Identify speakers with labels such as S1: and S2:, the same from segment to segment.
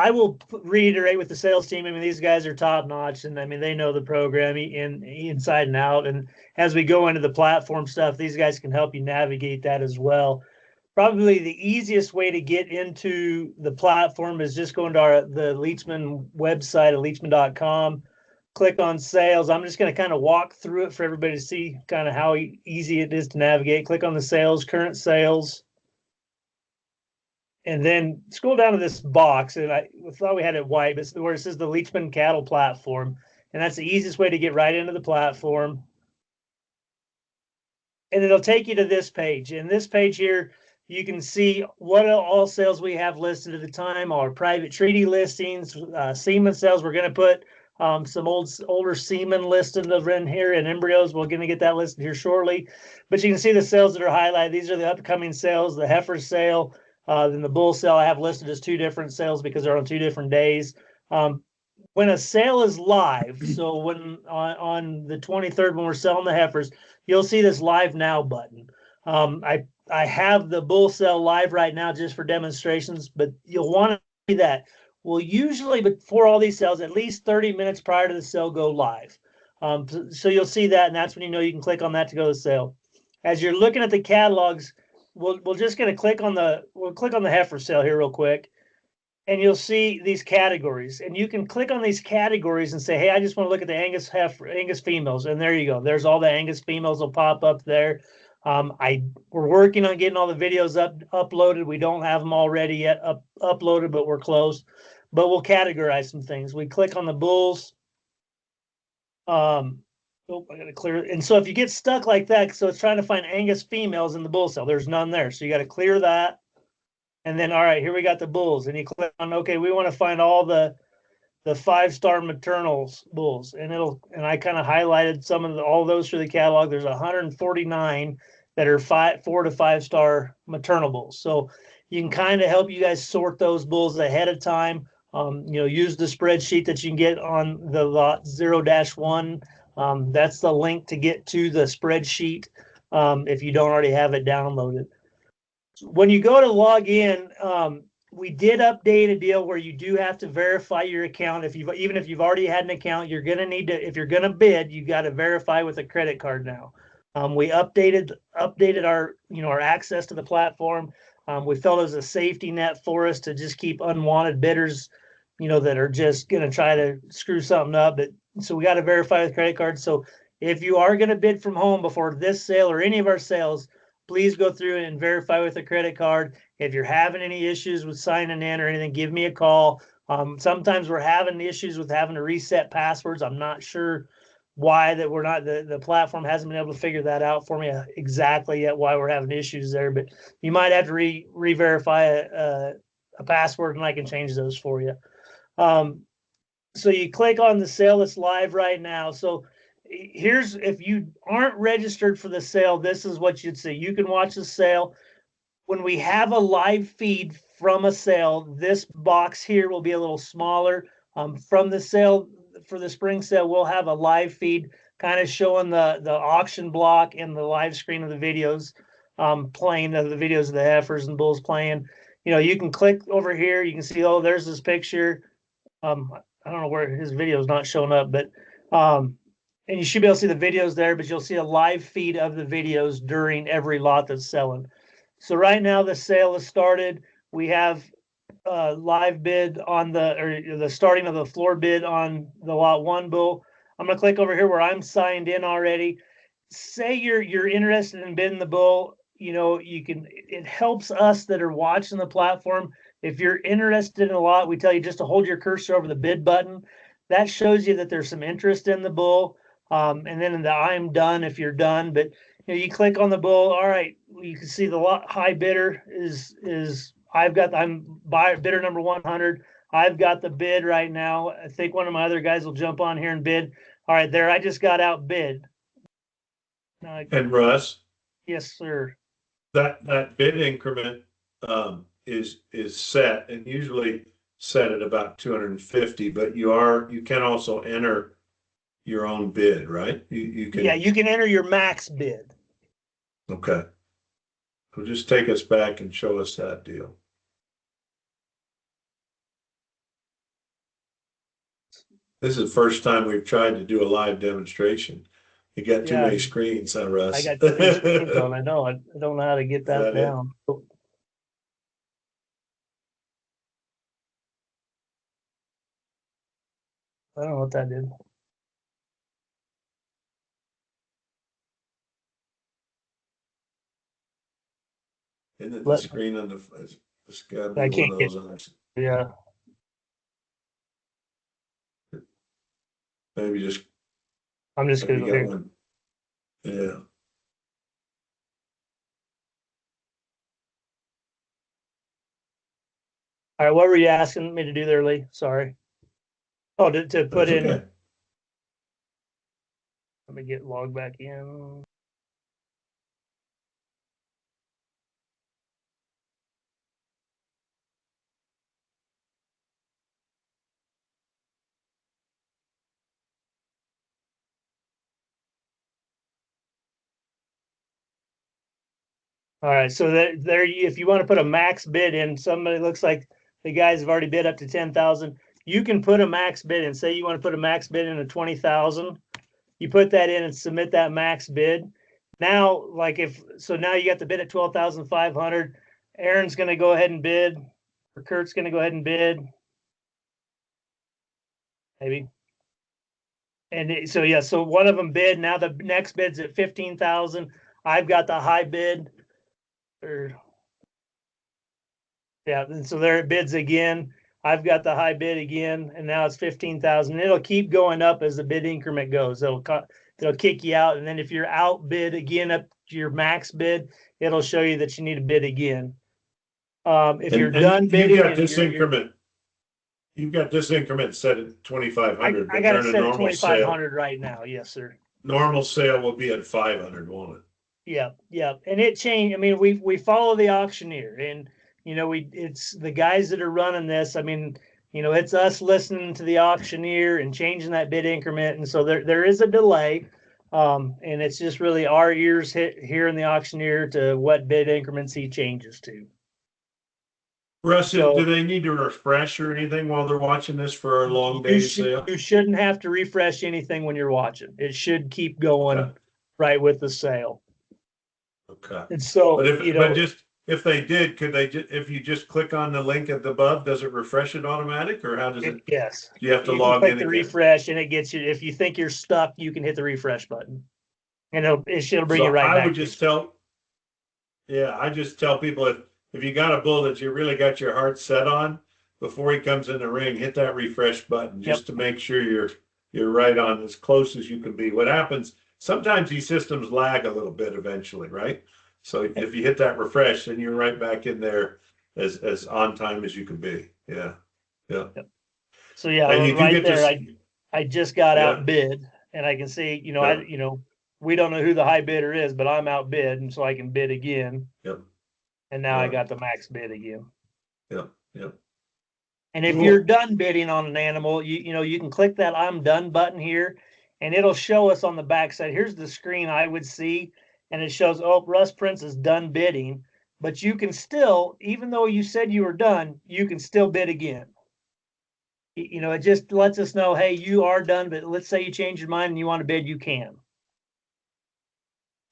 S1: I will reiterate with the sales team. I mean, these guys are top notch, and I mean, they know the program inside and out. And as we go into the platform stuff, these guys can help you navigate that as well. Probably the easiest way to get into the platform is just going to the Leachman website at leachman.com. Click on sales. I'm just going to kind of walk through it for everybody to see kind of how easy it is to navigate. Click on the sales, current sales, and then scroll down to this box. And I thought we had it white, but where it says the Leachman Cattle Platform. And that's the easiest way to get right into the platform. And it'll take you to this page. And this page here, you can see what all sales we have listed at the time, our private treaty listings, semen sales. We're going to put some older semen listed in here, and embryos. We're going to get that listed here shortly. But you can see the sales that are highlighted. These are the upcoming sales, the heifer sale, then the bull sale I have listed as 2 different sales because they're on 2 different days. When a sale is live, so when on the 23rd, when we're selling the heifers, you'll see this live now button. I have the bull sale live right now just for demonstrations, but you'll want to see that. Well, usually before all these sales, at least 30 minutes prior to the sale, go live. So you'll see that, and that's when you know you can click on that to go to sale. As you're looking at the catalogs, we're just going to click on the heifer sale here real quick, and you'll see these categories, and you can click on these categories and say, hey, I just want to look at the Angus females, and there you go. There's all the Angus females will pop up there. We're working on getting all the videos uploaded. We don't have them already yet uploaded, but we're close. But we'll categorize some things. We click on the bulls. I got to clear it. And so if you get stuck like that, so it's trying to find Angus females in the bull cell, there's none there. So you got to clear that. And then, all right, here we got the bulls. And you click on, okay, we want to find all the 5-star maternal bulls. And I kind of highlighted some of all those through the catalog. There's 149 that are 4 to 5-star maternal bulls. So you can kind of help you guys sort those bulls ahead of time. Use the spreadsheet that you can get on the lot 0-1. That's the link to get to the spreadsheet if you don't already have it downloaded. When you go to log in, we did update a deal where you do have to verify your account. Even if you've already had an account, you're going to need to, if you're going to bid, you got to verify with a credit card now. We updated our access to the platform. We felt it was a safety net for us to just keep unwanted bidders, that are just going to try to screw something up. So we got to verify with credit cards. So if you are going to bid from home before this sale or any of our sales, please go through and verify with a credit card. If you're having any issues with signing in or anything, give me a call. Sometimes we're having issues with having to reset passwords. I'm not sure why that we're not, the platform hasn't been able to figure that out for me exactly yet, why we're having issues there. But you might have to re-verify a password, and I can change those for you. So you click on the sale that's live right now. So if you aren't registered for the sale, this is what you'd see. You can watch the sale. When we have a live feed from a sale, this box here will be a little smaller. From the sale, for the spring sale, we'll have a live feed kind of showing the auction block and the live screen of the videos playing, the videos of the heifers and bulls playing. You can click over here. You can see, oh, there's this picture. I don't know where his video is not showing up, but and you should be able to see the videos there, but you'll see a live feed of the videos during every lot that's selling. So right now the sale has started. We have a live bid on the starting of the floor bid on the lot 1 bull. I'm going to click over here where I'm signed in already. Say you're interested in bidding the bull. It helps us that are watching the platform. If you're interested in a lot, we tell you just to hold your cursor over the bid button. That shows you that there's some interest in the bull. And then in the I'm done if you're done. But you click on the bull. All right, you can see the lot high bidder is I'm buyer bidder number 100. I've got the bid right now. I think one of my other guys will jump on here and bid. All right, there, I just got outbid.
S2: And Russ?
S1: Yes, sir.
S2: That bid increment is set, and usually set at about 250, but you can also enter your own bid, right? You can.
S1: Yeah, you can enter your max bid.
S2: Okay. So just take us back and show us that deal. This is the first time we've tried to do a live demonstration. You got too
S1: Yeah,
S2: many screens, huh, Russ?
S1: I got too many screens on. I know. I don't know how to get that
S2: that it?
S1: down. I don't know what that did.
S2: Isn't it the
S1: Let
S2: screen on the, it's gotta
S1: I
S2: be one
S1: can't
S2: of
S1: get.
S2: those others.
S1: Yeah.
S2: Maybe just,
S1: I'm just
S2: maybe
S1: gonna
S2: got
S1: here.
S2: one. Yeah.
S1: All right, what were you asking me to do there, Lee? Sorry. Oh, to put
S2: That's
S1: in.
S2: okay.
S1: Let me get logged back in. All right, so there, if you want to put a max bid in, somebody looks like the guys have already bid up to 10,000. You can put a max bid in. Say you want to put a max bid in of 20,000. You put that in and submit that max bid. Now, like if so, now you got the bid at 12,500. Aaron's going to go ahead and bid, or Kurt's going to go ahead and bid. Maybe. And so yeah, so one of them bid. Now the next bid's at 15,000. I've got the high bid. Or yeah, and so there it bids again. I've got the high bid again, and now it's 15,000. It'll keep going up as the bid increment goes. It'll kick you out, and then if you're outbid again up to your max bid, it'll show you that you need to bid again. If you're done bidding,
S2: you got
S1: and
S2: this increment. You've got this increment set at 2,500,
S1: I
S2: but
S1: got it
S2: during a
S1: set at
S2: normal sale,
S1: 2,500 right now. Yes, sir.
S2: normal sale will be at 500, won't it?
S1: Yeah, yeah, and it changed. I mean, we follow the auctioneer, and it's the guys that are running this. I mean, it's us listening to the auctioneer and changing that bid increment, and so there is a delay, and it's just really our ears hearing the auctioneer to what bid increments he changes to.
S2: Russ, do
S1: So
S2: they need to refresh or anything while they're watching this for a long day sale?
S1: you shouldn't have to refresh anything when you're watching. It should keep going
S2: Okay.
S1: right with the sale.
S2: Okay.
S1: And so,
S2: But just if they did, could they if you just click on the link at the above, does it refresh it automatic, or how does it?
S1: yes,
S2: Do you have to
S1: you can
S2: log
S1: click
S2: in
S1: the
S2: again?
S1: refresh and it gets you. If you think you're stuck, you can hit the refresh button, and it'll bring
S2: So
S1: you right
S2: I
S1: back
S2: would
S1: to
S2: just tell, yeah, I just tell people if you got a bull that you really got your heart set on, before he comes in the ring, hit that refresh button
S1: Yep.
S2: just to make sure you're right on as close as you can be. What happens, sometimes these systems lag a little bit eventually, right? So if you hit that refresh, then you're right back in there as on time as you can be. Yeah. Yeah.
S1: Yep. So yeah,
S2: And you do
S1: right
S2: get
S1: there,
S2: this.
S1: I just got
S2: Yeah.
S1: outbid, and I can see,
S2: Yeah.
S1: we don't know who the high bidder is, but I'm outbid, and so I can bid again,
S2: Yep.
S1: and now I
S2: Yeah.
S1: got the max bid again.
S2: Yep. Yep.
S1: And if you're
S2: Cool.
S1: done bidding on an animal, you can click that I'm done button here, and it'll show us on the backside. Here's the screen I would see, and it shows, oh, Russ Prince is done bidding. But you can still, even though you said you were done, you can still bid again. It just lets us know, hey, you are done, but let's say you change your mind and you want to bid, you can.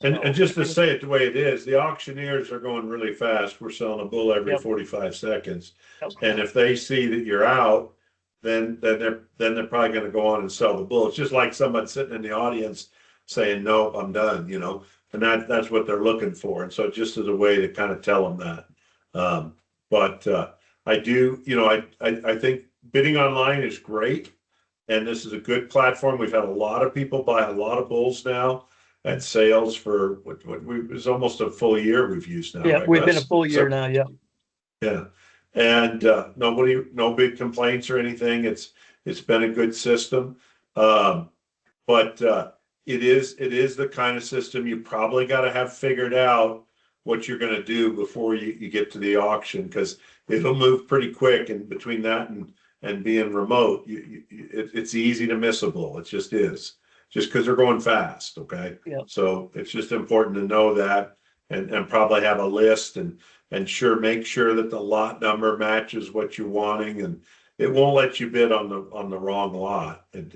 S2: And
S1: So,
S2: just to say it the way it is, the auctioneers are going really fast. We're selling a bull every
S1: yep,
S2: 45 seconds.
S1: yep,
S2: And if they see that you're out, then they're probably going to go on and sell the bull. It's just like someone sitting in the audience saying, "No, I'm done," and that's what they're looking for. And so just as a way to kind of tell them that. But I do, I think bidding online is great, and this is a good platform. We've had a lot of people buy a lot of bulls now at sales for what it's almost a full year we've used now,
S1: yeah,
S2: right,
S1: we've been a
S2: Russ?
S1: full year
S2: So
S1: now, yeah.
S2: yeah, and no big complaints or anything. It's been a good system, but it is the kind of system you probably got to have figured out what you're going to do before you get to the auction, because it'll move pretty quick. And between that and being remote, it's easy to miss a bull. It just is, just because they're going fast. Okay,
S1: Yeah.
S2: so it's just important to know that, and probably have a list and make sure that the lot number matches what you're wanting, it won't let you bid on the wrong lot. And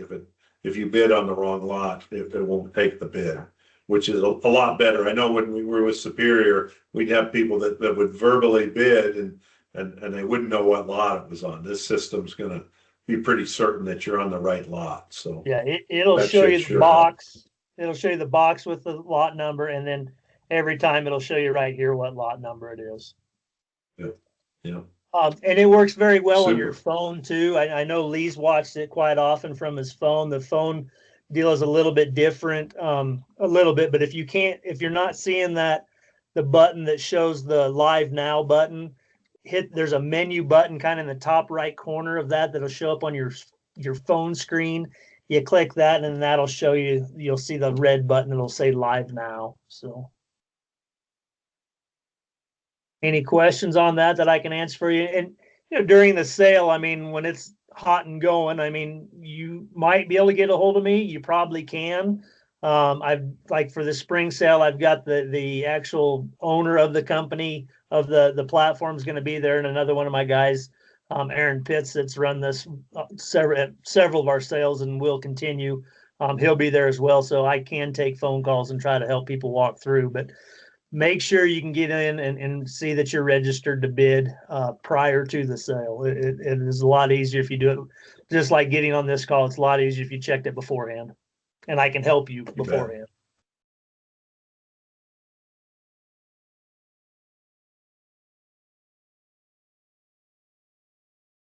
S2: if you bid on the wrong lot, it won't take the bid, which is a lot better. I know when we were with Superior, we'd have people that would verbally bid and they wouldn't know what lot it was on. This system's gonna be pretty certain that you're on the right lot. So
S1: Yeah, it'll
S2: that
S1: show
S2: should
S1: you the
S2: sure help.
S1: box. It'll show you the box with the lot number, and then every time it'll show you right here what lot number it is.
S2: Yeah. Yeah.
S1: And it works very well on your
S2: Super.
S1: phone too. I know Lee's watched it quite often from his phone. The phone deal is a little bit different, a little bit, but if you're not seeing the button that shows the live now button, there's a menu button kind of in the top right corner of that'll show up on your phone screen. You click that and that'll show you, you'll see the red button. It'll say live now. So any questions on that I can answer for you? And during the sale, I mean, when it's hot and going, I mean, you might be able to get a hold of me. You probably can. I've like for the spring sale, I've got the actual owner of the company of the platform is going to be there, and another one of my guys, Aaron Pitts, that's run this several of our sales and will continue. He'll be there as well, so I can take phone calls and try to help people walk through. But make sure you can get in and see that you're registered to bid prior to the sale. It is a lot easier if you do it, just like getting on this call. It's a lot easier if you checked it beforehand, and I can help you beforehand.